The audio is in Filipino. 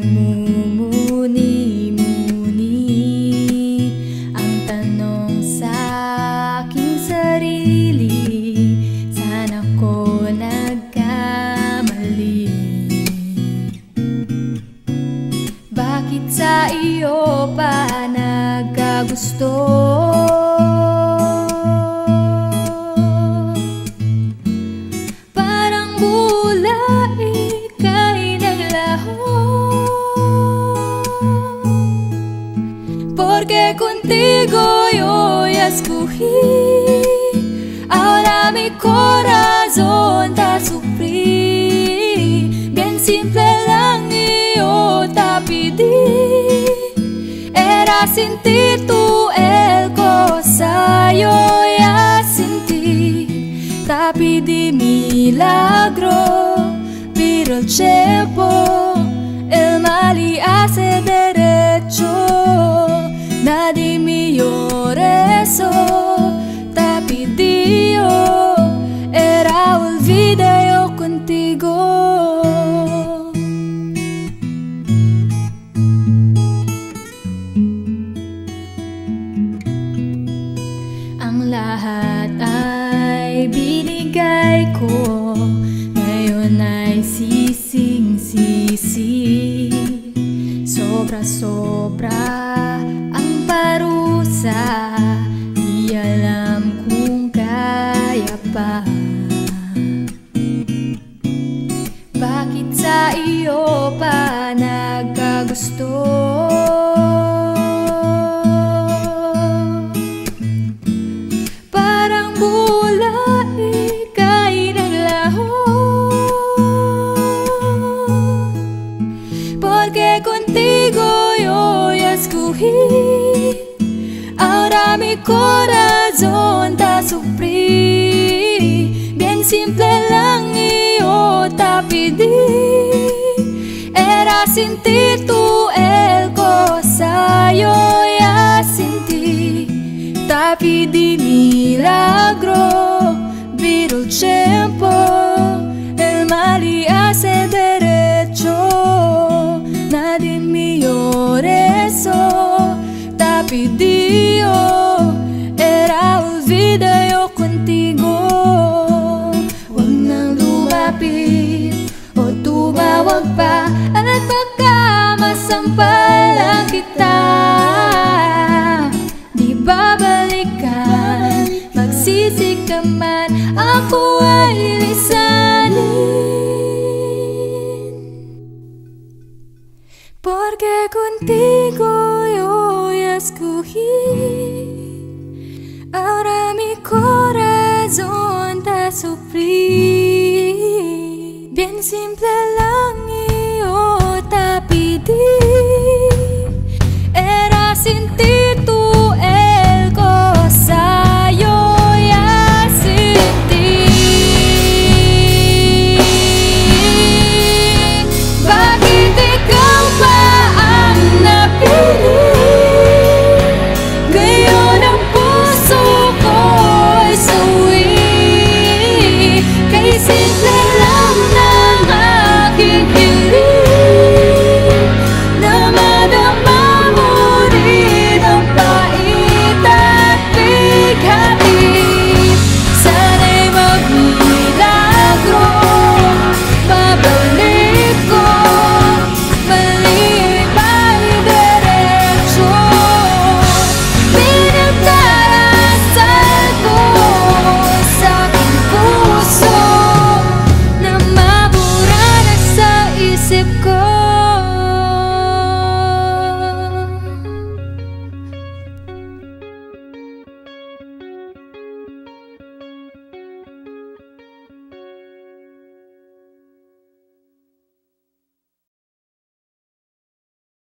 nagmumuni-muni ang tanong sa aking sarili, saan ako nagkamali? Bakit sa iyo pa nagkagusto? Parang bula ika'y naglaho, porque contigo yo ya escogí. Ahora mi corazón te sufrí, bien simple lang yo te pedí. Era sin ti tú el cosa yo ya sentí. Te pedí milagro, pero el tiempo el mal y hace derecho. Nadie me eso, te pedí yo, era olvidé yo contigo. Ang lahat ay binigay ko, ngayon ay sising-sisi. Sobra-sobra ang parusa, di alam kung kaya pa. Bakit sa iyo pa nagkagusto? Parang bula ika'y naglaho, porque contigo yo ya escogí. Ahora mi corazón te sufrí, bien simple lang yo te pedí. Era sin ti tú el cosa yo ya sentí. Te pedí milagro, pero el tiempo el mal y hace derecho. Nadie me eso, te pedí yo, era olvidé yo contigo. Huwag nang lumapit o tumawag pa, at baka masampalan kita. Di babalikan, magsisi ka man, ako ay lisanin. Porque contigo yo ya escogí. Ahora mi corazón te sufrí, bien simple.